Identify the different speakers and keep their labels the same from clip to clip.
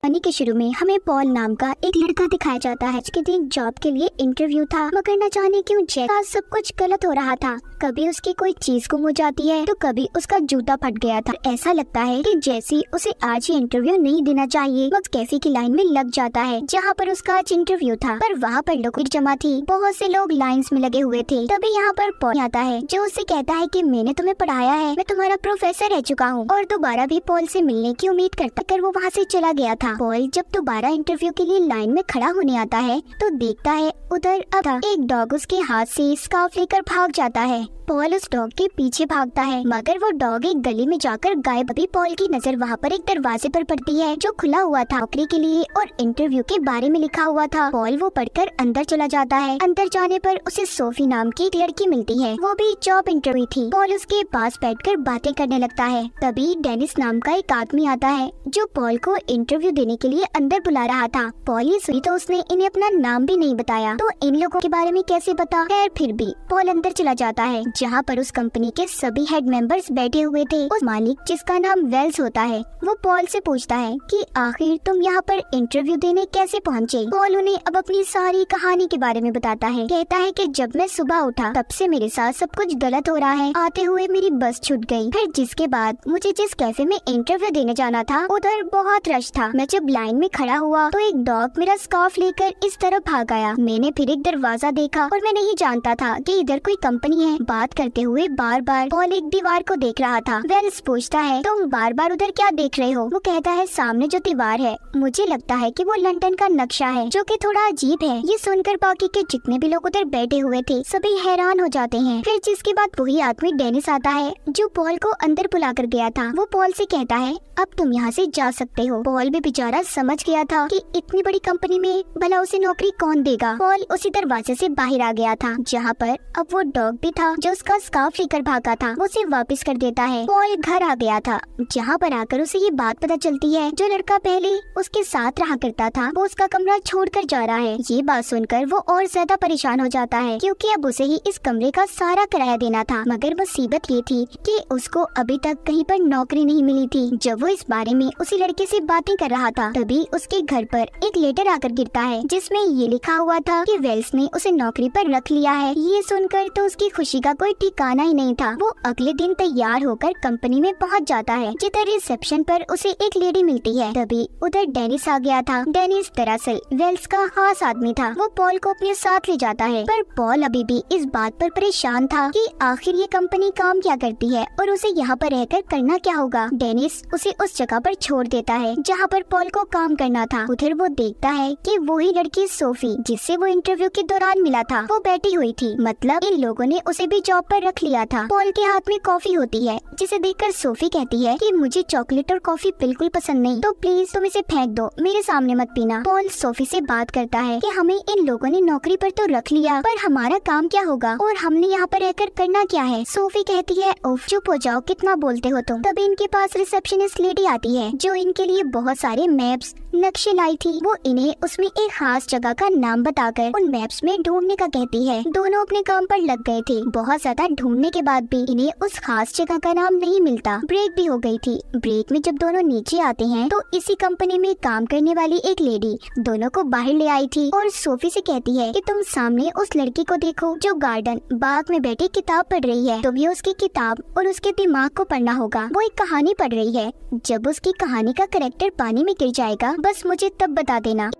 Speaker 1: कहानी के शुरू में हमें पॉल नाम का एक लड़का दिखाया जाता है जिसके दिन जॉब के लिए इंटरव्यू था, मगर न जाने क्यों जैक का सब कुछ गलत हो रहा था। कभी उसकी कोई चीज गुम हो जाती है तो कभी उसका जूता फट गया था। ऐसा लगता है कि जैसी उसे आज ही इंटरव्यू नहीं देना चाहिए। वह कैफे की लाइन में लग जाता है जहाँ पर उसका आज इंटरव्यू था, पर वहाँ पर लोग जमा थी। बहुत से लोग लाइन्स में लगे हुए थे। तभी यहाँ पर पॉल आता है जो उससे कहता है कि मैंने तुम्हें पढ़ाया है, मैं तुम्हारा प्रोफेसर रह चुका हूँ, और दोबारा भी पॉल से मिलने की उम्मीद करता कर वो वहाँ से चला गया था। पॉल जब दोबारा इंटरव्यू के लिए लाइन में खड़ा होने आता है तो देखता है उधर अब एक डॉग उसके हाथ से स्कार्फ लेकर भाग जाता है। पॉल उस डॉग के पीछे भागता है, मगर वो डॉग एक गली में जाकर गायब। अभी पॉल की नजर वहाँ पर एक दरवाजे पर पड़ती है जो खुला हुआ था नौकरी के लिए और इंटरव्यू के बारे में लिखा हुआ था। पॉल वो पढ़कर अंदर चला जाता है। अंदर जाने पर उसे सोफी नाम की एक लड़की मिलती है, वो भी जॉब इंटरव्यू थी। पॉल उसके पास बैठकर बातें करने लगता है। तभी डेनिस नाम का एक आदमी आता है जो पॉल को इंटरव्यू देने के लिए अंदर बुला रहा था। पॉल ये सुनी तो उसने इन्हें अपना नाम भी नहीं बताया, तो इन लोगों के बारे में कैसे पता। खैर फिर भी पॉल अंदर चला जाता है जहाँ पर उस कंपनी के सभी हेड मेंबर्स बैठे हुए थे। उस मालिक जिसका नाम वेल्स होता है वो पॉल से पूछता है कि आखिर तुम यहाँ पर इंटरव्यू देने कैसे पहुँचे। पॉल उन्हें अब अपनी सारी कहानी के बारे में बताता है। कहता है कि जब मैं सुबह उठा तब से मेरे साथ सब कुछ गलत हो रहा है। आते हुए मेरी बस छूट गई, फिर जिसके बाद मुझे जिस कैफे में इंटरव्यू देने जाना था उधर बहुत रश था। मैं जब लाइन में खड़ा हुआ तो एक डॉग मेरा स्कार्फ लेकर इस तरफ भाग आया। मैंने फिर एक दरवाजा देखा और मैं नहीं जानता था कि इधर कोई कंपनी है। बात करते हुए बार बार पॉल एक दीवार को देख रहा था। वेल्स पूछता है तुम बार बार उधर क्या देख रहे हो। वो कहता है सामने जो दीवार है मुझे लगता है कि वो लंदन का नक्शा है, जो कि थोड़ा अजीब है। ये सुनकर बाकी के जितने भी लोग उधर बैठे हुए थे सभी हैरान हो जाते हैं। फिर जिसके बाद वही आदमी डेनिस आता है जो पॉल को अंदर बुला कर गया था। वो पॉल से कहता है अब तुम यहाँ से जा सकते हो। पॉल भी बेचारा समझ गया था कि इतनी बड़ी कंपनी में भला उसे नौकरी कौन देगा। पॉल उसी दरवाजे से बाहर आ गया था जहाँ पर अब वो डॉग भी था जो उसका स्कार्फ लेकर भागा था। वो उसे वापस कर देता है। पॉल घर आ गया था जहाँ पर आकर उसे ये बात पता चलती है जो लड़का पहले उसके साथ रहा करता था वो उसका कमरा छोड़कर जा रहा है। ये बात सुनकर वो और ज्यादा परेशान हो जाता है क्योंकि अब उसे ही इस कमरे का सारा किराया देना था। मगर मुसीबत ये थी कि उसको अभी तक कहीं पर नौकरी नहीं मिली थी। जब वो इस बारे में उसी लड़के से बातें कर रहा था तभी उसके घर पर एक लेटर आकर गिरता है जिसमें ये लिखा हुआ था कि वेल्स ने उसे नौकरी पर रख लिया है। ये सुनकर तो उसकी खुशी का कोई ठिकाना ही नहीं था। वो अगले दिन तैयार होकर कंपनी में पहुंच जाता है। जिधर रिसेप्शन पर उसे एक लेडी मिलती है। तभी उधर डेनिस आ गया था। डेनिस दरअसल वेल्स का खास आदमी था। वो पॉल को अपने साथ ले जाता है, पर पॉल अभी भी इस बात पर परेशान था कि आखिर ये कंपनी काम क्या करती है और उसे यहाँ पर रहकर करना क्या होगा। डेनिस उसे उस जगह पर छोड़ देता है जहाँ पर पॉल को काम करना था। उधर वो देखता है कि वही लड़की सोफी जिससे वो इंटरव्यू के दौरान मिला था वो बैठी हुई थी। मतलब इन लोगों ने उसे भी जॉब पर रख लिया था। पॉल के हाथ में कॉफी होती है जिसे देखकर सोफी कहती है कि मुझे चॉकलेट और कॉफी बिल्कुल पसंद नहीं, तो प्लीज तुम इसे फेंक दो, मेरे सामने मत पीना। पॉल सोफी से बात करता है कि हमें इन लोगों ने नौकरी पर तो रख लिया, पर हमारा काम क्या होगा और हमने यहाँ पर रहकर करना क्या है। सोफी कहती है उफ चुप हो जाओ, कितना बोलते हो तुम। तभी इनके पास रिसेप्शनिस्ट लेडी आती है जो इनके लिए बहुत सारे मैप्स नक्शे लाई थी। वो इन्हें उसमें एक खास जगह का नाम बताकर उन मैप्स में ढूंढने का कहती है। दोनों अपने काम पर लग गए थे। बहुत ज्यादा ढूंढने के बाद भी इन्हें उस खास जगह का नाम नहीं मिलता। ब्रेक भी हो गई थी। ब्रेक में जब दोनों नीचे आते हैं तो इसी कंपनी में काम करने वाली एक लेडी दोनों को बाहर ले आई थी और सोफी से कहती है कि तुम सामने उस लड़की को देखो जो गार्डन बाग में बैठी किताब पढ़ रही है। तुम्हें उसकी किताब और उसके दिमाग को पढ़ना होगा। वो एक कहानी पढ़ रही है। जब उसकी कहानी का कैरेक्टर पानी में गिर जाएगा बस मुझे तब बता देना।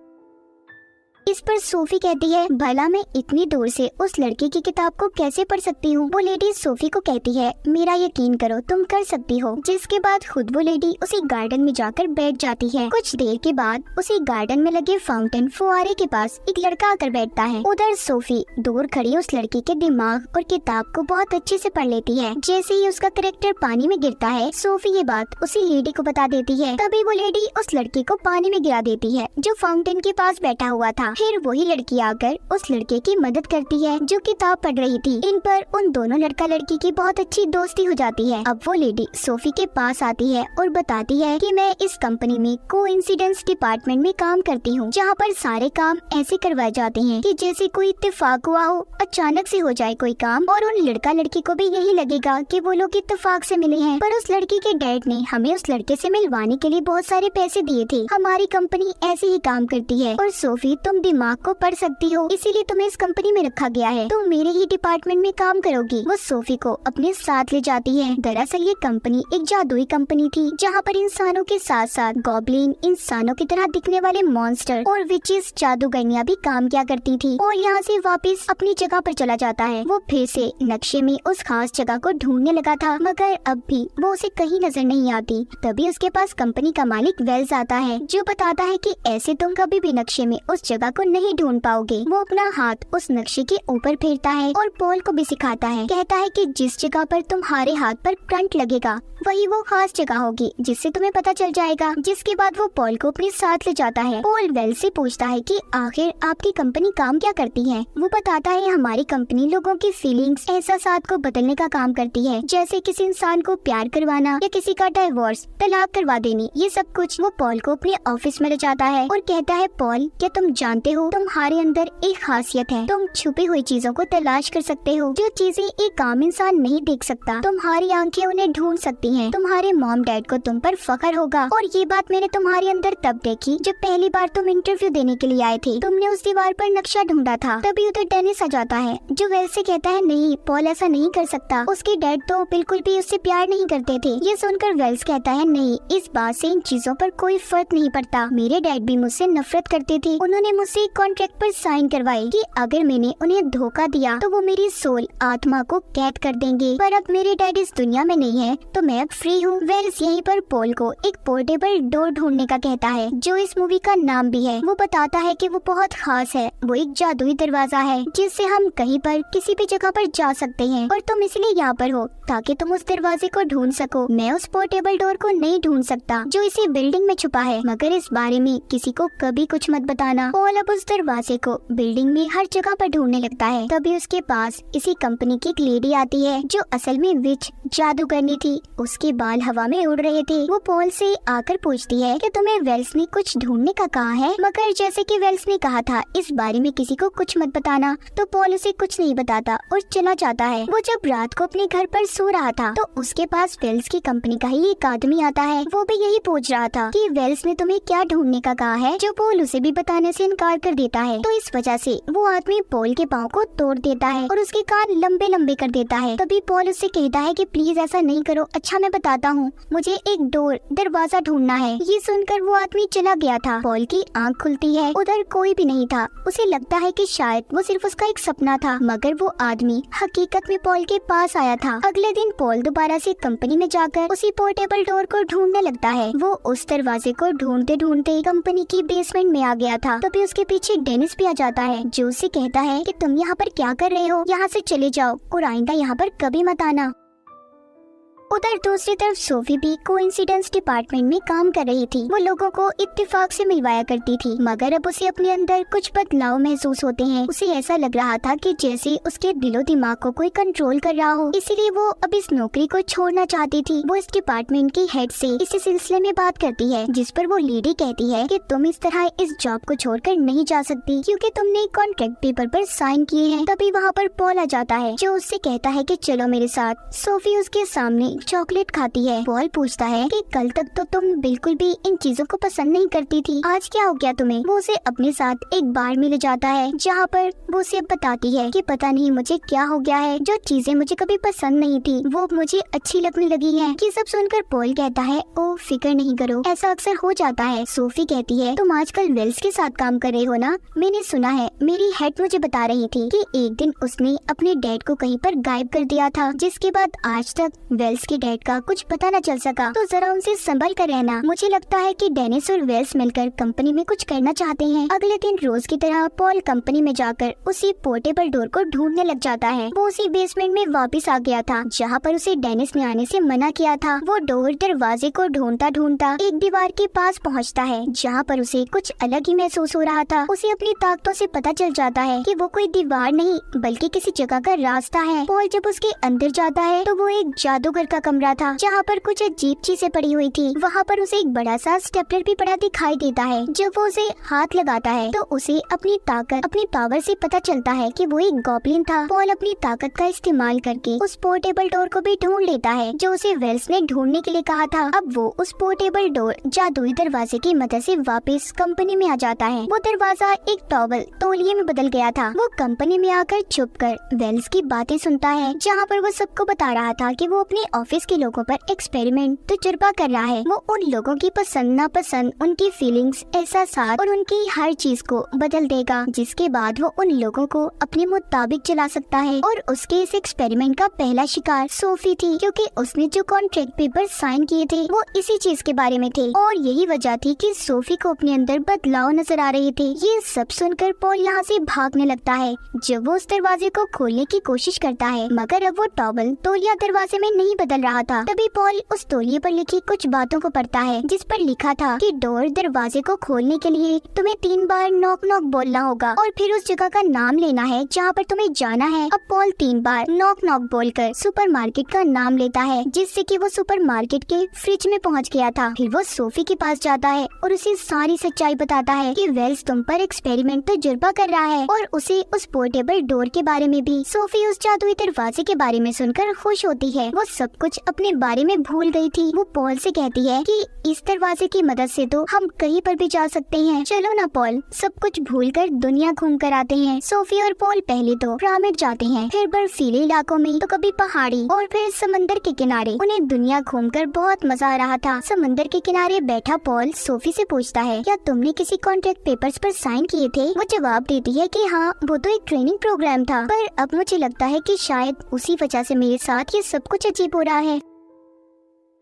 Speaker 1: इस पर सोफी कहती है भला मैं इतनी दूर से उस लड़के की किताब को कैसे पढ़ सकती हूँ। वो लेडी सोफी को कहती है मेरा यकीन करो तुम कर सकती हो। जिसके बाद खुद वो लेडी उसी गार्डन में जाकर बैठ जाती है। कुछ देर के बाद उसी गार्डन में लगे फाउंटेन फुआरे के पास एक लड़का आकर बैठता है। उधर सोफी दूर खड़ी उस लड़की के दिमाग और किताब को बहुत अच्छे से पढ़ लेती है। जैसे ही उसका कैरेक्टर पानी में गिरता है सोफी ये बात उसी लेडी को बता देती है। तभी वो लेडी उस लड़के को पानी में गिरा देती है जो फाउंटेन के पास बैठा हुआ था। फिर वही लड़की आकर उस लड़के की मदद करती है जो किताब पढ़ रही थी। इन पर उन दोनों लड़का लड़की की बहुत अच्छी दोस्ती हो जाती है। अब वो लेडी सोफी के पास आती है और बताती है कि मैं इस कंपनी में कोइंसिडेंस डिपार्टमेंट में काम करती हूँ, जहाँ पर सारे काम ऐसे करवाए जाते हैं कि जैसे कोई इत्तेफाक हुआ हो, अचानक से हो जाए कोई काम और उन लड़का लड़की को भी यही लगेगा कि वो लोग इत्तेफाक से मिले हैं। पर उस लड़की के डैड ने हमें उस लड़के से मिलवाने के लिए बहुत सारे पैसे दिए थे। हमारी कंपनी ऐसे ही काम करती है और सोफी तुम दिमाग को पढ़ सकती हो, इसीलिए तुम्हें इस कंपनी में रखा गया है, तुम मेरे ही डिपार्टमेंट में काम करोगी। वो सोफी को अपने साथ ले जाती है। दरअसल ये कंपनी एक जादुई कंपनी थी, जहाँ पर इंसानों के साथ साथ गॉब्लिन, इंसानों की तरह दिखने वाले मॉन्स्टर और विचेस, जादूगरनियां भी काम किया करती थी। और यहाँ से वापस अपनी जगह पर चला जाता है। वो फिर से नक्शे में उस खास जगह को ढूंढने लगा था, मगर अब भी वो उसे कहीं नजर नहीं आती। तभी उसके पास कंपनी का मालिक वेल्स आता है, जो बताता है कि ऐसे तुम कभी भी नक्शे में उस जगह को नहीं ढूंढ पाओगे। वो अपना हाथ उस नक्शे के ऊपर फेरता है और पॉल को भी सिखाता है। कहता है कि जिस जगह पर तुम्हारे हाथ पर करंट लगेगा वही वो खास जगह होगी, जिससे तुम्हें पता चल जाएगा। जिसके बाद वो पॉल को अपने साथ ले जाता है। पॉल वेल्स से पूछता है कि आखिर आपकी कंपनी काम क्या करती है। वो बताता है हमारी कंपनी लोगों की फीलिंग्स, एहसासात को बदलने का काम करती है, जैसे किसी इंसान को प्यार करवाना या किसी का डिवोर्स, तलाक करवा देनी, ये सब कुछ। वो पॉल को अपने ऑफिस में ले जाता है और कहता है पॉल, क्या तुम जानते हो तुम्हारे अंदर एक खासियत है, तुम छुपी हुई चीजों को तलाश कर सकते हो, जो चीजें एक आम इंसान नहीं देख सकता। तुम्हारी आंखें उन्हें ढूंढ सकती हैं। तुम्हारे मॉम डैड को तुम पर फख्र होगा। और ये बात मैंने तुम्हारे अंदर तब देखी जब पहली बार तुम इंटरव्यू देने के लिए आए थे। तुमने उस दीवार पर नक्शा ढूंढा था। तभी उधर डेनिस आ जाता है, जो वेल्स से कहता है नहीं पॉल ऐसा नहीं कर सकता, उसके डैड तो बिल्कुल भी उससे प्यार नहीं करते थे। ये सुनकर वेल्स कहता है नहीं, इस बात से इन चीजों पर कोई फर्क नहीं पड़ता। मेरे डैड भी मुझसे नफरत करते थे। उन्होंने मुझसे एक कॉन्ट्रैक्ट पर साइन करवाई कि अगर मैंने उन्हें धोखा दिया तो वो मेरी सोल, आत्मा को कैद कर देंगे। पर अब मेरे डैड इस दुनिया में नहीं है तो मैं अब फ्री हूँ। वेल्स यहीं पर पॉल को एक पोर्टेबल डोर ढूंढने का कहता है, जो इस मूवी का नाम भी है। वो बताता है कि वो बहुत खास है, वो एक जादुई दरवाजा है जिससे हम कहीं पर किसी भी जगह पर जा सकते हैं और तुम इसलिए यहाँ पर हो ताकि तुम उस दरवाजे को ढूंढ सको। मैं उस पोर्टेबल डोर को नहीं ढूंढ सकता जो इसी बिल्डिंग में छुपा है, मगर इस बारे में किसी को कभी कुछ मत बताना। पॉल अब उस दरवाजे को बिल्डिंग में हर जगह पर ढूंढने लगता है। तभी उसके पास इसी कंपनी की एक लेडी आती है, जो असल में विच, जादूगरनी थी। उसके बाल हवा में उड़ रहे थे। वो पॉल से आकर पूछती है कि तुम्हें वेल्स ने कुछ ढूंढने का कहा है, मगर जैसे कि वेल्स ने कहा था इस बारे में किसी को कुछ मत बताना, तो पॉल उसे कुछ नहीं बताता और चला जाता है। वो जब रात को अपने घर पर सो रहा था तो उसके पास वेल्स की कंपनी का ही एक आदमी आता है। वो भी यही पूछ रहा था कि वेल्स ने तुम्हें क्या ढूंढने का कहा है, जो पॉल उसे भी बताने से इनकार कर देता है। तो इस वजह से वो आदमी पॉल के पाँव को तोड़ देता है और उसके कान लंबे लंबे कर देता है। तभी पॉल उससे कहता है कि प्लीज ऐसा नहीं करो, अच्छा मैं बताता हूँ, मुझे एक डोर, दरवाजा ढूंढना है। ये सुनकर वो आदमी चला गया था। पॉल की आंख खुलती है, उधर कोई भी नहीं था। उसे लगता है कि शायद वो सिर्फ उसका एक सपना था, मगर वो आदमी हकीकत में पॉल के पास आया था। अगले दिन पॉल दोबारा से कंपनी में जाकर उसी पोर्टेबल डोर को ढूंढने लगता है। वो उस दरवाजे को ढूंढते ढूंढते कंपनी की बेसमेंट में आ गया था। तभी उसके पीछे डेनिस भी आ जाता है, जो उससे कहता है कि तुम यहाँ पर क्या कर रहे हो, यहाँ से चले जाओ और आइंदा यहाँ पर कभी मत आना। उधर दूसरी तरफ सोफी भी कोइंसिडेंस डिपार्टमेंट में काम कर रही थी। वो लोगों को इत्तेफाक से मिलवाया करती थी, मगर अब उसे अपने अंदर कुछ बदलाव महसूस होते हैं। उसे ऐसा लग रहा था कि जैसे उसके दिलो दिमाग को कोई कंट्रोल कर रहा हो, इसीलिए वो अब इस नौकरी को छोड़ना चाहती थी। वो इस डिपार्टमेंट की हेड से इसी सिलसिले में बात करती है, जिस पर वो लेडी कहती है कि तुम इस तरह इस जॉब को छोड़कर नहीं जा सकती, क्योंकि तुमने कॉन्ट्रैक्ट पेपर पर साइन किए हैं। तभी वहाँ पर पॉल आ जाता है, जो उससे कहता है कि चलो मेरे साथ। सोफी उसके सामने चॉकलेट खाती है। पॉल पूछता है कि कल तक तो तुम बिल्कुल भी इन चीजों को पसंद नहीं करती थी, आज क्या हो गया तुम्हें। वो उसे अपने साथ एक बार में ले जाता है, जहाँ पर वो उसे बताती है कि पता नहीं मुझे क्या हो गया है, जो चीजें मुझे कभी पसंद नहीं थी वो मुझे अच्छी लगने लगी है। ये सब सुनकर पॉल कहता है ओ फिक्र नहीं करो, ऐसा अक्सर हो जाता है। सोफी कहती है तुम आजकल वेल्स के साथ काम कर रहे हो ना, मैंने सुना है, मेरी हेड मुझे बता रही थी कि एक दिन उसने अपने डैड को कहीं पर गायब कर दिया था, जिसके बाद आज तक वेल्स के डैड का कुछ पता न चल सका, तो जरा उनसे संभल कर रहना। मुझे लगता है कि डेनिस और वेल्स मिलकर कंपनी में कुछ करना चाहते हैं। अगले दिन रोज की तरह पॉल कंपनी में जाकर उसी पोर्टेबल डोर को ढूंढने लग जाता है। वो उसी बेसमेंट में वापस आ गया था जहाँ पर उसे डेनिस ने आने से मना किया था। वो डोर दरवाजे को ढूंढता ढूंढता एक दीवार के पास पहुँचता है जहाँ पर उसे कुछ अलग ही महसूस हो रहा था। उसे अपनी ताकतों से पता चल जाता है कि वो कोई दीवार नहीं बल्कि किसी जगह का रास्ता है। पॉल जब उसके अंदर जाता है तो वो एक जादूगर का कमरा था जहाँ पर कुछ अजीब चीजें पड़ी हुई थी। वहाँ पर उसे एक बड़ा सा स्टेपलर भी पड़ा दिखाई देता है। जब वो उसे हाथ लगाता है तो उसे अपनी ताकत, अपनी पावर से पता चलता है कि वो एक गॉब्लिन था। पॉल अपनी ताकत का इस्तेमाल करके उस पोर्टेबल डोर को भी ढूंढ लेता है जो उसे वेल्स ने ढूंढने के लिए कहा था। अब वो उस पोर्टेबल डोर जादुई दरवाजे की मदद से वापस कंपनी में आ जाता है। वो दरवाजा एक टॉवल तौलिए में बदल गया था। वो कंपनी में आकर छुपकर वेल्स की बातें सुनता है जहाँ पर वो सबको बता रहा था कि वो अपने ऑफिस के लोगों पर एक्सपेरिमेंट तजुर्बा कर रहा है। वो उन लोगों की पसंद नापसंद, उनकी फीलिंग्स, एहसासात और उनकी हर चीज को बदल देगा, जिसके बाद वो उन लोगों को अपने मुताबिक चला सकता है। और उसके इस एक्सपेरिमेंट का पहला शिकार सोफी थी, क्योंकि उसने जो कॉन्ट्रैक्ट पेपर साइन किए थे वो इसी चीज के बारे में थे और यही वजह थी कि सोफी को अपने अंदर बदलाव नजर आ रहे थे। ये सब सुनकर पॉल यहाँ से भागने लगता है जब वो उस दरवाजे को खोलने की कोशिश करता है, मगर अब वो टॉवल तौलिया दरवाजे में नहीं बदल रहा था। तभी पॉल उस तौलिए पर लिखी कुछ बातों को पढ़ता है जिस पर लिखा था कि डोर दरवाजे को खोलने के लिए तुम्हें 3 बार नॉक नॉक बोलना होगा और फिर उस जगह का नाम लेना है जहाँ पर तुम्हें जाना है। अब पॉल 3 बार नॉक नॉक बोलकर सुपरमार्केट का नाम लेता है जिससे कि वो सुपरमार्केट के फ्रिज में पहुँच गया था। फिर वो सोफी के पास जाता है और उसे सारी सच्चाई बताता है कि वेल्स तुम पर एक्सपेरिमेंट तजुर्बा कर रहा है और उसे उस पोर्टेबल डोर के बारे में भी। सोफी उस जादुई दरवाजे के बारे में सुनकर खुश होती है। वो सब कुछ अपने बारे में भूल गई थी। वो पॉल से कहती है कि इस दरवाजे की मदद से तो हम कहीं पर भी जा सकते हैं, चलो ना पॉल, सब कुछ भूलकर दुनिया घूम कर आते हैं। सोफी और पॉल पहले तो पिरामिड जाते हैं, फिर बर्फीले इलाकों में, तो कभी पहाड़ी और फिर समंदर के किनारे। उन्हें दुनिया घूमकर बहुत मजा आ रहा था। समंदर के किनारे बैठा पॉल सोफी से पूछता है, क्या तुमने किसी कॉन्ट्रैक्ट पेपर्स पर साइन किए थे? वो जवाब देती है कि हाँ, वो तो एक ट्रेनिंग प्रोग्राम था, पर अब मुझे लगता है कि शायद उसी वजह से मेरे साथ ये सब कुछ अजीब हो रहा है।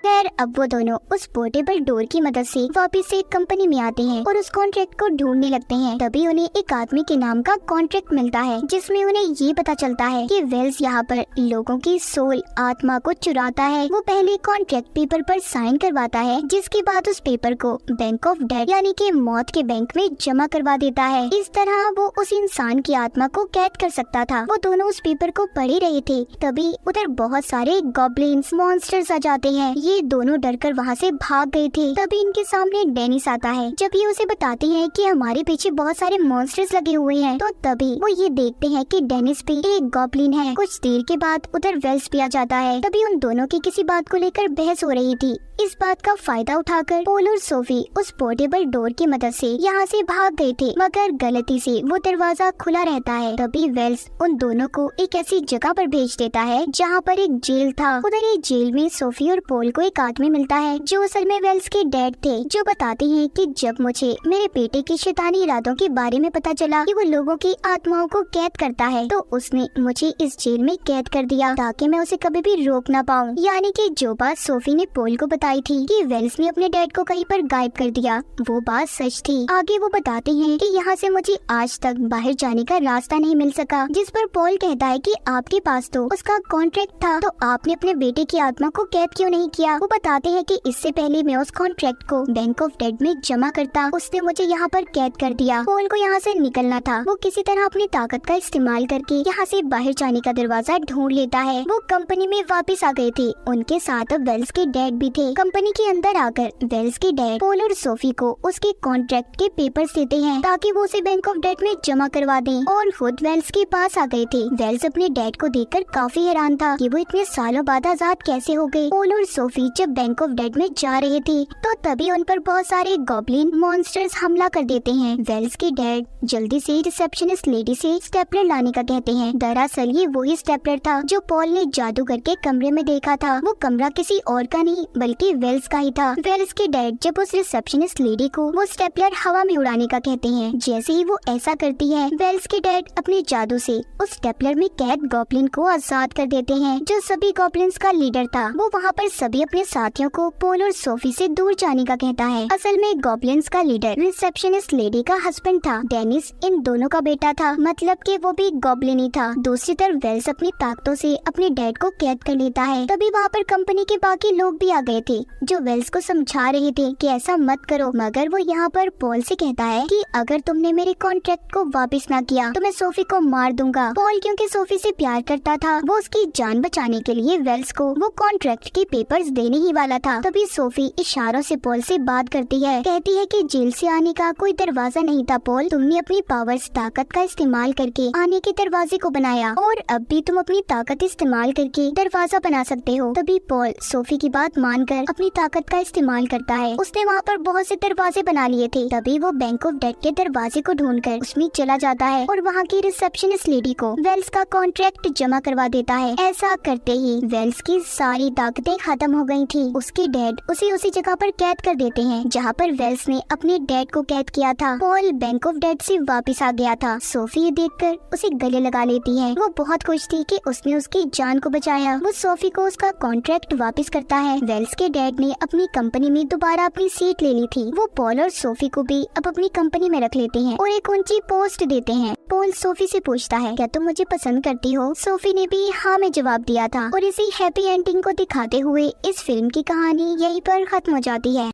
Speaker 1: खैर, अब वो दोनों उस पोर्टेबल डोर की मदद से वापस से कंपनी में आते हैं और उस कॉन्ट्रैक्ट को ढूंढने लगते हैं। तभी उन्हें एक आदमी के नाम का कॉन्ट्रैक्ट मिलता है जिसमें उन्हें ये पता चलता है कि वेल्स यहाँ पर लोगों की सोल, आत्मा को चुराता है। वो पहले कॉन्ट्रैक्ट पेपर पर साइन करवाता है जिसके बाद उस पेपर को बैंक ऑफ डेथ यानी कि मौत के बैंक में जमा करवा देता है। इस तरह वो उस इंसान की आत्मा को कैद कर सकता था। वो दोनों उस पेपर को पढ़ ही रहे थे, तभी उधर बहुत सारे गॉब्लिन्स, मॉन्स्टर्स आ जाते हैं। ये दोनों डरकर वहाँ से भाग गए थे। तभी इनके सामने डेनिस आता है। जब ये उसे बताते हैं कि हमारे पीछे बहुत सारे मॉन्स्टर्स लगे हुए हैं, तो तभी वो ये देखते हैं कि डेनिस भी एक गॉब्लिन है। कुछ देर के बाद उधर वेल्स भी आ जाता है। तभी उन दोनों की किसी बात को लेकर बहस हो रही थी। इस बात का फायदा उठाकर पॉल और सोफी उस पोर्टेबल डोर की मदद से यहाँ से भाग गए थे, मगर गलती से वो दरवाजा खुला रहता है। तभी वेल्स उन दोनों को एक ऐसी जगह पर भेज देता है जहाँ पर एक जेल था। उधर एक जेल में सोफी और पॉल को एक आदमी मिलता है जो असल में वेल्स के डैड थे, जो बताते हैं कि जब मुझे मेरे बेटे के शैतानी इरादों के बारे में पता चला कि वो लोगों की आत्माओं को कैद करता है, तो उसने मुझे इस जेल में कैद कर दिया ताकि मैं उसे कभी भी रोक ना पाऊँ। यानी कि जो बात सोफी ने पॉल को बताई थी कि वेल्स ने अपने डैड को कहीं पर गायब कर दिया, वो बात सच थी। आगे वो बताते हैं कि यहाँ से मुझे आज तक बाहर जाने का रास्ता नहीं मिल सका, जिस पर पॉल कहता है कि आपके पास तो उसका कॉन्ट्रैक्ट था, तो आपने अपने बेटे की आत्मा को कैद क्यों नहीं किया? वो बताते हैं कि इससे पहले मैं उस कॉन्ट्रैक्ट को बैंक ऑफ डेड में जमा करता, उसने मुझे यहाँ पर कैद कर दिया। पॉल को यहाँ से निकलना था। वो किसी तरह अपनी ताकत का इस्तेमाल करके यहाँ से बाहर जाने का दरवाजा ढूंढ लेता है। वो कंपनी में वापस आ गए थे। उनके साथ अब वेल्स के डैड भी थे। कंपनी के अंदर आकर वेल्स के डैड पॉल और सोफी को उसके कॉन्ट्रैक्ट के पेपर्स देते हैं ताकि वो उसे बैंक ऑफ डेड में जमा करवा दें, और खुद वेल्स के पास आ गए थे। वेल्स अपने डैड को देखकर काफी हैरान था कि वो इतने सालों बाद आजाद कैसे हो गए। पॉल और सोफी सोफी जब बैंक ऑफ डेड में जा रही थी तो तभी उन पर बहुत सारे गॉब्लिन मॉन्स्टर्स हमला कर देते हैं। वेल्स के डैड जल्दी से रिसेप्शनिस्ट लेडी से स्टेपलर लाने का कहते हैं। दरअसल ये वही स्टेपलर था जो पॉल ने जादूगर के कमरे में देखा था। वो कमरा किसी और का नहीं बल्कि वेल्स का ही था। वेल्स के डैड जब उस रिसेप्शनिस्ट लेडी को वो स्टेपलर हवा में उड़ाने का कहते हैं। जैसे ही वो ऐसा करती है, वेल्स के डैड अपने जादू से उस स्टेपलर में कैद गॉब्लिन को आजाद कर देते हैं जो सभी गॉब्लिन्स का लीडर था। वो वहाँ पर सभी अपने साथियों को पॉल और सोफी से दूर जाने का कहता है। असल में गॉब्लिन्स का लीडर रिसेप्शनिस्ट लेडी का हस्बैंड था। डेनिस इन दोनों का बेटा था, मतलब कि वो भी गॉब्लिन ही था। दूसरी तरफ वेल्स अपनी ताकतों से अपने डैड को कैद कर लेता है। तभी वहाँ पर कंपनी के बाकी लोग भी आ गए थे जो वेल्स को समझा रहे थे कि ऐसा मत करो, मगर वो यहाँ पर पॉल से कहता है कि अगर तुमने मेरे कॉन्ट्रैक्ट को वापस ना किया तो मैं सोफी को मार दूंगा। पॉल क्योंकि सोफी से प्यार करता था, वो उसकी जान बचाने के लिए वेल्स को वो कॉन्ट्रैक्ट के पेपर्स देने ही वाला था। तभी सोफी इशारों से पॉल से बात करती है, कहती है कि जेल से आने का कोई दरवाजा नहीं था पॉल, तुमने अपनी पावर्स ताकत का इस्तेमाल करके आने के दरवाजे को बनाया और अब भी तुम अपनी ताकत इस्तेमाल करके दरवाजा बना सकते हो। तभी पॉल सोफी की बात मानकर अपनी ताकत का इस्तेमाल करता है। उसने वहाँ पर बहुत से दरवाजे बना लिए थे। तभी वो बैंक ऑफ डेड के दरवाजे को ढूंढकर उसमें चला जाता है और वहाँ की रिसेप्शनिस्ट लेडी को वेल्स का कॉन्ट्रैक्ट जमा करवा देता है। ऐसा करते ही वेल्स की सारी ताकतें खत्म हो गई थी। उसके डैड उसे उसी जगह पर कैद कर देते हैं जहाँ पर वेल्स ने अपने डैड को कैद किया था। पॉल बैंक ऑफ डेड से वापस आ गया था। सोफी ये देखकर उसे गले लगा लेती है। वो बहुत खुश थी कि उसने उसकी जान को बचाया। वो सोफी को उसका कॉन्ट्रैक्ट वापस करता है। वेल्स के डैड ने अपनी कंपनी में दोबारा अपनी सीट ले ली थी। वो पॉल और सोफी को भी अब अपनी कंपनी में रख लेते हैं और एक ऊंची पोस्ट देते हैं। पॉल सोफी से पूछता है, क्या तुम मुझे पसंद करती हो? सोफी ने भी हाँ में जवाब दिया था और इसी हैप्पी एंडिंग को दिखाते हुए इस फिल्म की कहानी यहीं पर खत्म हो जाती है।